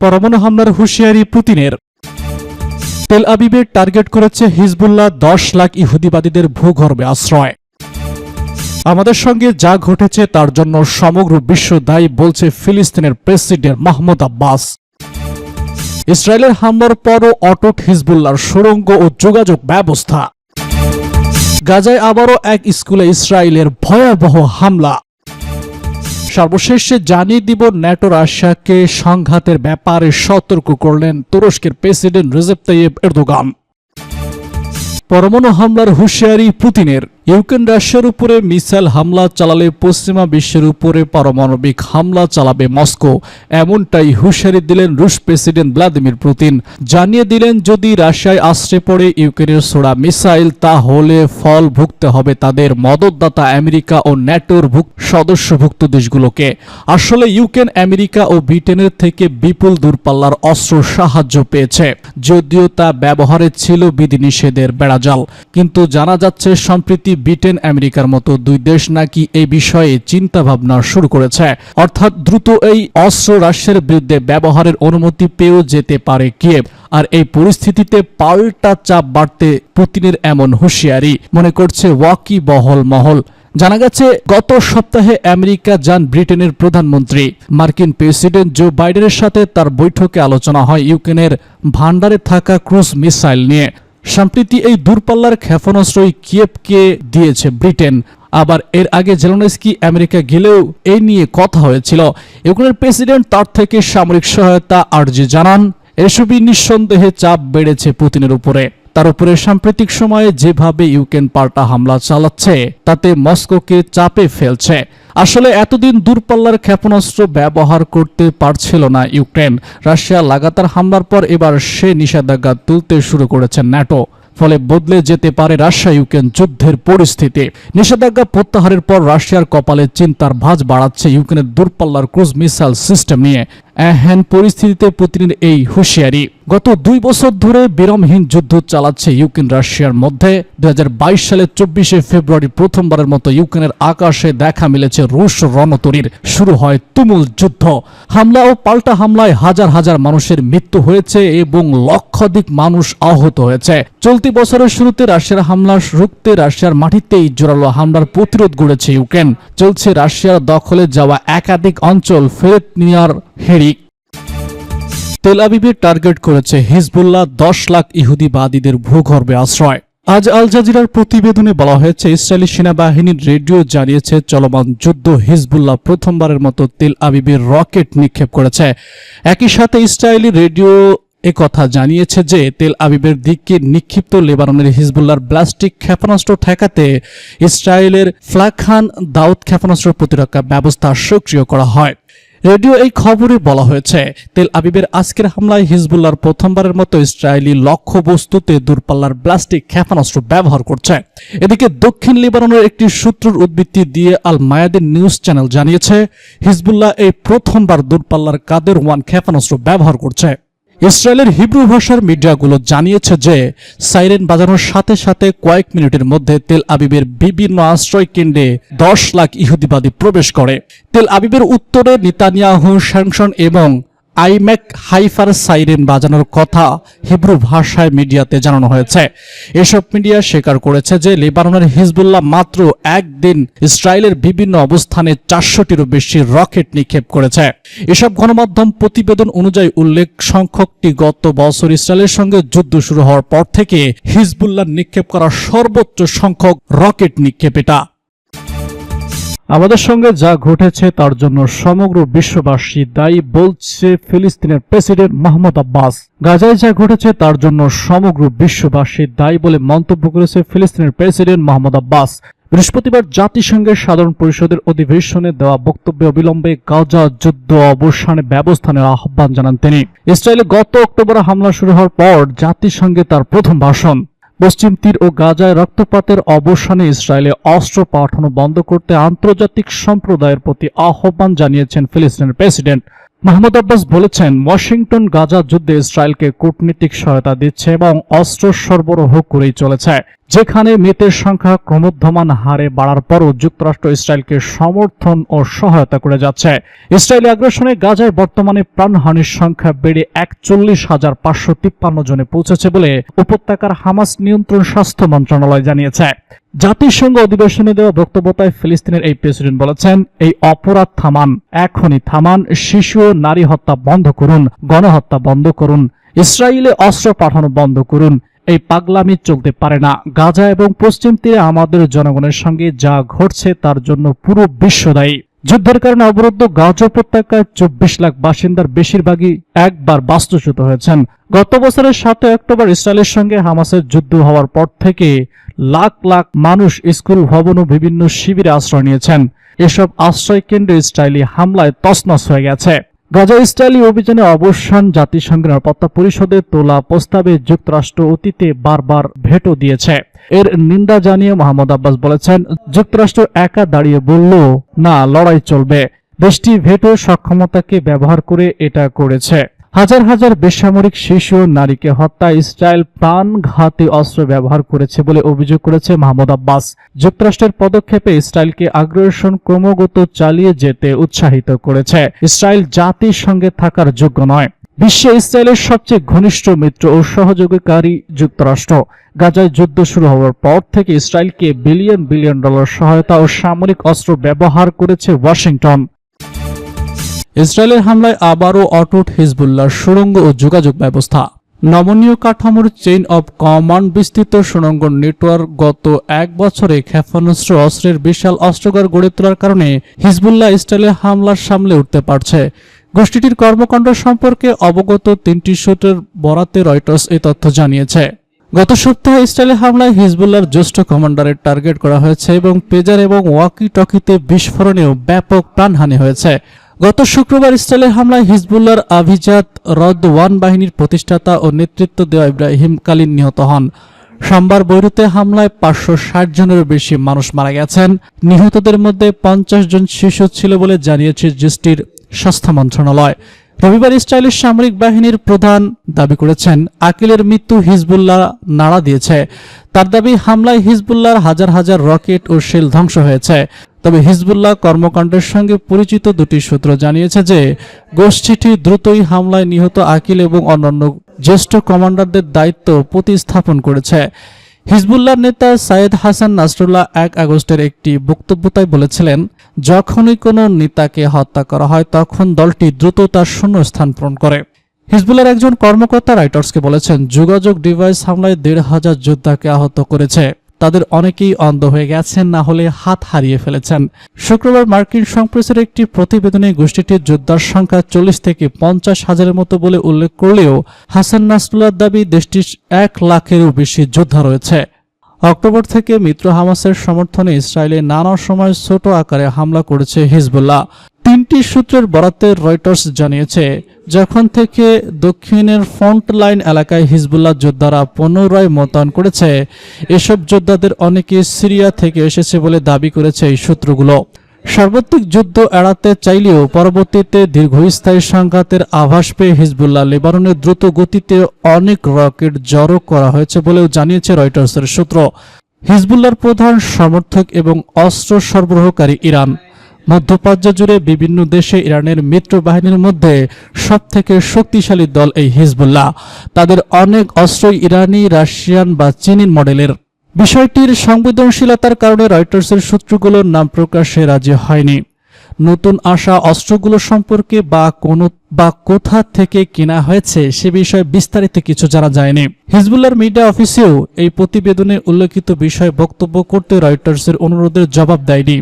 পরমাণু হামলার হুঁশিয়ারি পুতিনের। তেল আবিবের টার্গেট করেছে হিজবুল্লাহ, 10 লাখ ইহুদিবাদীদের ভূগর্ভে আশ্রয়। আমাদের সঙ্গে যা ঘটেছে তার জন্য সমগ্র বিশ্ব দায়ী বলছে ফিলিস্তিনের প্রেসিডেন্ট মাহমুদ আব্বাস। ইসরায়েলের হামলার পরও অটুট হিজবুল্লাহর সুড়ঙ্গ ও যোগাযোগ ব্যবস্থা। গাজায় আবারও এক স্কুলে ইসরায়েলের ভয়াবহ হামলা। সর্বশেষে জানিয়ে দিব ন্যাটো রাশিয়াকে সংঘাতের ব্যাপারে সতর্ক করলেন তুরস্কের প্রেসিডেন্ট রিসেপ তাইয়েপ এরদোগান। পরমাণু হামলার হুঁশিয়ারি পুতিনের। ইউক্রেন রাশিয়ার উপরে মিসাইল হামলা চালালে পশ্চিমা বিশ্বের উপরে পারমাণবিক হামলা চালাবে মস্কো, এমনটাই হুঁশিয়ারি দিলেন রুশ প্রেসিডেন্ট ভ্লাদিমির পুতিন। জানিয়ে দিলেন যদি রাশিয়ায় আশ্রে পড়ে ইউক্রেনের ছোড়া মিসাইল, তাহলে ফল ভুগতে হবে তাদের মদতদাতা আমেরিকা ও ন্যাটোর সদস্যভুক্ত দেশগুলোকে। আসলে ইউক্রেন আমেরিকা ও ব্রিটেনের থেকে বিপুল দূরপাল্লার অস্ত্র সাহায্য পেয়েছে, যদিও তা ব্যবহারে ছিল বিধিনিষেধের বেড়াজাল। কিন্তু জানা যাচ্ছে সম্প্রতি ব্রিটেন আমেরিকার মতো দুই দেশ নাকি এই বিষয়ে চিন্তা ভাবনা শুরু করেছে, অর্থাৎ দ্রুত এই অস্ত্র রাশিয়ার বিরুদ্ধে ব্যবহারের অনুমতি পেয়েও যেতে পারে কিয়েভ। আর এই পরিস্থিতিতে পাল্টা চাপ বাড়তে পুতিনের এমন হুঁশিয়ারি মনে করছে ওয়াকিবহল মহল। জানা গেছে গত সপ্তাহে আমেরিকা যান ব্রিটেনের প্রধানমন্ত্রী। মার্কিন প্রেসিডেন্ট জো বাইডেনের সাথে তার বৈঠকে আলোচনা হয় ইউক্রেনের ভান্ডারে থাকা ক্রুজ মিসাইল নিয়ে। সম্প্রতি এই দূরপাল্লার ক্ষেপণাস্ত্রই কিয়েভকে দিয়েছে ব্রিটেন। আবার এর আগে জেলেনস্কি আমেরিকা গেলেও এই নিয়ে কথা হয়েছিল। ইউক্রেনের প্রেসিডেন্ট তার থেকে সামরিক সহায়তা আর্জি জানান। এসবই নিঃসন্দেহে চাপ বেড়েছে পুতিনের উপরে। তার উপরে সাম্প্রতিক সময়ে যেভাবে ইউক্রেন পাল্টা হামলা চালাচ্ছে তাতে মস্কোকে চাপে ফেলছে। আসলে এতদিন দূরপাল্লার ক্ষেপণাস্ত্র ব্যবহার করতে পারছিল না ইউক্রেন। রাশিয়া লাগাতার হামলার পর এবার সে নিষেধাজ্ঞা তুলতে শুরু করেছে ন্যাটো। ফলে বদলে যেতে পারে রাশিয়া ইউক্রেন যুদ্ধের পরিস্থিতি। নিষেধাজ্ঞা প্রত্যাহারের পর রাশিয়ার কপালে চিন্তার ভাঁজ বাড়াচ্ছে ইউক্রেনের দূরপাল্লার ক্রুজ মিসাইল সিস্টেম নিয়ে। এহেন পরিস্থিতিতে পুতিনের এই হুঁশিয়ারি। গত 2 বছর ধরে বিরামহীন যুদ্ধ চালাচ্ছে ইউক্রেন রাশিয়ার মধ্যে। 2022 সালের 24শে ফেব্রুয়ারি প্রথমবারের মতো ইউক্রেনের আকাশে দেখা মিলেছে রুশ রণতরীর। শুরু হয় তুমুল যুদ্ধ। হামলা ও পাল্টা হামলায় হাজার হাজার মানুষের মৃত্যু হয়েছে এবং লক্ষাধিক মানুষ আহত হয়েছে। চলতি বছরের শুরুতে রাশিয়ার হামলা রুখতে রাশিয়ার মাটিতেই জোরালো হামলার প্রতিরোধ গড়েছে ইউক্রেন। চলছে রাশিয়ার দখলে যাওয়া একাধিক অঞ্চল ফেরত নেওয়ার হেড়িক। তেল আবিবের টার্গেট করেছে হিজবুল্লাহ, 10 লাখ ইহুদিবাদীদের ভূগর্ভে আশ্রয়। আজ আল জাজিরার প্রতিবেদনে বলা হয়েছে ইসরায়েলি সেনাবাহিনীর রেডিও জানিয়েছে চলমান যুদ্ধ হিজবুল্লাহ প্রথমবারের মতো তেল আবিবের রকেট নিক্ষেপ করেছে। একই সাথে ইসরায়েলি রেডিও একথা জানিয়েছে যে তেল আবিবের দিকে নিক্ষিপ্ত লেবাননের হিজবুল্লাহর ব্লাস্টিক ক্ষেপণাস্ত্র ঠেকাতে ইসরায়েলের ফ্লাখান দাউদ ক্ষেপণাস্ত্র প্রতিরক্ষা ব্যবস্থা সক্রিয় করা হয়। রেডিও এই খবরে বলা হয়েছে তেল আবিবের আজকের হামলায় হিজবুল্লাহর প্রথমবারের মতো ইসরায়েলি লক্ষ্যবস্তুতে দূরপাল্লার ব্লাস্টিক ক্ষেপণাস্ত্র ব্যবহার করছে। এদিকে দক্ষিণ লেবাননের একটি সূত্রের উদ্ধৃতি দিয়ে আল মায়াদিন নিউজ চ্যানেল জানিয়েছে হিজবুল্লাহ এই প্রথমবার দূরপাল্লার কাদের 1 ক্ষেপণাস্ত্র ব্যবহার করছে। ইসরায়েলের হিব্রু ভাষার মিডিয়াগুলো জানিয়েছে যে সাইরেন বাজানোর সাথে সাথে কয়েক মিনিটের মধ্যে তেল আবিবের বিভিন্ন আশ্রয় কেন্দ্রে 10 লাখ ইহুদিবাদী প্রবেশ করে। তেল আবিবের উত্তরে নেতানিয়াহু, স্যাংশন এবং আইম্যাক হাইফার সাইরেন বাজানোর কথা হিব্রু ভাষায় মিডিয়াতে জানানো হয়েছে। এসব মিডিয়া স্বীকার করেছে যে লেবাননের হিজবুল্লাহ মাত্র একদিন ইসরায়েলের বিভিন্ন অবস্থানে 400টিরও বেশি রকেট নিক্ষেপ করেছে। এসব গণমাধ্যম প্রতিবেদন অনুযায়ী উল্লেখ সংখ্যকটি গত বছর ইসরায়েলের সঙ্গে যুদ্ধ শুরু হওয়ার পর থেকে হিজবুল্লাহ নিক্ষেপ করা সর্বোচ্চ সংখ্যক রকেট নিক্ষেপ এটা। আমাদের সঙ্গে যা ঘটেছে তার জন্য সমগ্র বিশ্ববাসী দায়ী বলছে ফিলিস্তিনের প্রেসিডেন্ট মাহমুদ আব্বাস। গাজায় যা ঘটেছে তার জন্য সমগ্র বিশ্ববাসী দায়ী বলে মন্তব্য করেছে ফিলিস্তিনের প্রেসিডেন্ট মাহমুদ আব্বাস। বৃহস্পতিবার জাতিসংঘের সাধারণ পরিষদের অধিবেশনে দেওয়া বক্তব্যে অবিলম্বে গাজা যুদ্ধ অবসানে ব্যবস্থা নেওয়ার আহ্বান জানান তিনি। ইসরায়েলে গত অক্টোবরে হামলা শুরু হওয়ার পর জাতিসংঘে তার প্রথম ভাষণ। পশ্চিম তীর ও গাজায় রক্তপাতের অবসানে ইসরায়েলে অস্ত্র পাঠানো বন্ধ করতে আন্তর্জাতিক সম্প্রদায়ের প্রতি আহ্বান জানিয়েছেন ফিলিস্তিনের প্রেসিডেন্ট। মাহমুদ আব্বাস বলেছেন ওয়াশিংটন গাজা যুদ্ধে ইসরায়েলকে কূটনীতিক সহায়তা দিচ্ছে এবং অস্ত্র সরবরাহ করেই চলেছে। যেখানে মৃতের সংখ্যা ক্রমবর্ধমান হারে বাড়ার পরও যুক্তরাষ্ট্র ইসরায়েলকে সমর্থন ও সহায়তা করে যাচ্ছে। ইসরায়েলি আগ্রাসনে গাজায় বর্তমানে প্রাণহানির সংখ্যা বেড়ে ৪১,৫৫৩ জনে পৌঁছেছে বলে উপত্যকার হামাস নিয়ন্ত্রণ স্বাস্থ্য মন্ত্রণালয় জানিয়েছে। জাতিসংঘ অধিবেশনে দেওয়া বক্তব্যতায় ফিলিস্তিনের এই প্রেসিডেন্ট বলেছেন, এই অপরাধ থামান, এখনই থামান, শিশু ও নারী হত্যা বন্ধ করুন, গণহত্যা বন্ধ করুন, ইসরায়েলে অস্ত্র পাঠানো বন্ধ করুন। এই পাগলামি চলতে পারে না। গাজা এবং পশ্চিম তীরে আমাদের জনগণের সঙ্গে যা ঘটছে তার জন্য পুরো বিশ্ব দায়ী। যুদ্ধের কারণে অবরুদ্ধ গাজা উপত্যকায় ২৪ লাখ বাসিন্দার বেশিরভাগই একবার বাস্তুচ্যুত হয়েছেন। গত বছরের ৭ অক্টোবর ইসরায়েলের সঙ্গে হামাসের যুদ্ধ হওয়ার পর থেকে লাখ লাখ মানুষ স্কুল, ভবন ও বিভিন্ন শিবিরে আশ্রয় নিয়েছেন। এসব আশ্রয় কেন্দ্রে ইসরায়েলি হামলায় তছনছ হয়ে গেছে। গাজা ইসরায়েলি অভিযানে অবসান জাতিসংঘের নিরাপত্তা পরিষদে তোলা প্রস্তাবে যুক্তরাষ্ট্র অতীতে বারবার ভেটো দিয়েছে। এর নিন্দা জানিয়ে মোহাম্মদ আব্বাস বলেছেন, যুক্তরাষ্ট্র একা দাঁড়িয়ে বলল না, লড়াই চলবে। দেশটি ভেটো সক্ষমতাকে ব্যবহার করে এটা করেছে। হাজার হাজার বেসামরিক শিশু ও নারীকে হত্যায় ইসরায়েল প্রাণঘাতী অস্ত্র ব্যবহার করেছে বলে অভিযোগ করেছে মোহাম্মদ আব্বাস। যুক্তরাষ্ট্রের পদক্ষেপে ইসরায়েলকে আগ্রাসন ক্রমাগত চালিয়ে যেতে উৎসাহিত করেছে। ইসরায়েল জাতিসংঘে থাকার যোগ্য নয়। বিশ্বে ইসরায়েলের সবচেয়ে ঘনিষ্ঠ মিত্র ও সহযোগীকারী যুক্তরাষ্ট্র। গাজায় যুদ্ধ শুরু হওয়ার পর থেকে ইসরায়েলকে বিলিয়ন বিলিয়ন ডলার সহায়তা ও সামরিক অস্ত্র ব্যবহার করেছে ওয়াশিংটন। ইসরায়েলের হামলায় আবারও অটুট হিজবুল্লাহর সুড়ঙ্গ ও যোগাযোগ ব্যবস্থা। নমনীয় কাঠামোর চেইন অব কমান্ড বিস্তৃত সুড়ঙ্গ নেটওয়ার্ক গত ১ বছরে ক্ষেপণাস্ত্র অস্ত্রের বিশাল অস্ত্রাগার গড়ে তোলার কারণে হিজবুল্লাহ ইসরায়েলের হামলার সামলে উঠতে পারছে। গোষ্ঠীটির কর্মকাণ্ড সম্পর্কে অবগত ৩টি সূত্রের বরাতে রয়টার্স এই তথ্য জানিয়েছে। গত সপ্তাহে ইসরায়েলের হামলায় হিজবুল্লাহর জ্যেষ্ঠ কমান্ডারের টার্গেট করা হয়েছে এবং পেজার এবং ওয়াকি টকিতে বিস্ফোরণেও ব্যাপক প্রাণহানি হয়েছে। গত শুক্রবার ইসরায়েলের হামলায় হিজবুল্লাহর আভিজাত রদ-ওয়ান বাহিনীর প্রতিষ্ঠাতা ও নেতৃত্ব দেওয়া ইব্রাহিম কালিন নিহত হন। সোমবার বৈরুতে হামলায় ৫৬০ জনেরও বেশি মানুষ মারা গেছেন। নিহতদের মধ্যে ৫০ জন শিশু ছিল বলে জানিয়েছে দেশটির স্বাস্থ্য মন্ত্রণালয়। রবিবার ইসরায়েলের সামরিক বাহিনীর প্রধান দাবি করেছেন, আকিলের মৃত্যু হিজবুল্লাহ নাড়া দিয়েছে। তার দাবি, হামলায় হিজবুল্লাহর হাজার হাজার রকেট ও শেল ধ্বংস হয়েছে। তবে হিজবুল্লাহ কর্মকাণ্ডের সঙ্গে পরিচিত দুটি সূত্র জানিয়েছে যে গোষ্ঠীটি দ্রুতই হামলায় নিহত আকিল এবং অন্যান্য জ্যেষ্ঠ কমান্ডারদের দায়িত্ব প্রতিস্থাপন করেছে। হিজবুল্লাহর নেতা সাইয়েদ হাসান নাসরুল্লাহ ১ আগস্টের একটি বক্তব্যতায় বলেছিলেন, যখনই কোনো নেতাকে হত্যা করা হয় তখন দলটি দ্রুত তার শূন্যস্থান পূরণ করে। হিজবুল্লাহর একজন কর্মকর্তা রয়টার্সকে বলেছেন, যোগাযোগ ডিভাইস হামলায় ১৫০০ যোদ্ধাকে আহত করেছে। তাদের অনেকেই অন্ধ হয়ে গেছেন, না হলে হাত হারিয়ে ফেলেছেন। শুক্রবার মার্কিন সংপ্রেসের একটি প্রতিবেদনে গোষ্ঠীটির যোদ্ধার সংখ্যা ৪০ থেকে ৫০ হাজারের মতো বলে উল্লেখ করলেও হাসান নাসরুল্লাহর দাবি দেশটির ১ লাখেরও বেশি যোদ্ধা রয়েছে। অক্টোবর থেকে মিত্র হামাসের সমর্থনে ইসরায়েলে নানা সময় ছোট আকারে হামলা করেছে হিজবুল্লাহ। ৩টি সূত্রের বরাতে রয়টার্স জানিয়েছে, যখন থেকে দক্ষিণের ফ্রন্ট লাইন এলাকায় হিজবুল্লাহ যোদ্ধারা পুনরায় মোতায়েন করেছে, এসব যোদ্ধাদের অনেকে সিরিয়া থেকে এসেছে বলে দাবি করেছে এই সূত্রগুলো। সার্বত্রিক যুদ্ধ এড়াতে চাইলেও পরবর্তীতে দীর্ঘস্থায়ী সংঘাতের আভাস পেয়ে হিজবুল্লাহ লেবাননের দ্রুত গতিতে অনেক রকেট জড়ো করা হয়েছে বলেও জানিয়েছে রয়টার্সের সূত্র। হিজবুল্লাহর প্রধান সমর্থক এবং অস্ত্র সরবরাহকারী ইরান। মধ্যপ্রাচ্য জুড়ে বিভিন্ন দেশে ইরানের মিত্র বাহিনীর মধ্যে সবথেকে শক্তিশালী দল এই হিজবুল্লাহ। তাদের অনেক অস্ত্রই ইরানি, রাশিয়ান বা চীনের মডেলের। বিষয়টির সংবেদনশীলতার কারণে রয়টার্সের সূত্রগুলোর নাম প্রকাশে রাজি হয়নি। নতুন আসা অস্ত্রগুলো সম্পর্কে বা কোথা থেকে কেনা হয়েছে সে বিষয়ে বিস্তারিত কিছু জানা যায়নি। হিজবুল্লাহর মিডিয়া অফিসেও এই প্রতিবেদনে উল্লেখিত বিষয়ে বক্তব্য করতে রয়টার্সের অনুরোধের জবাব দেয়নি।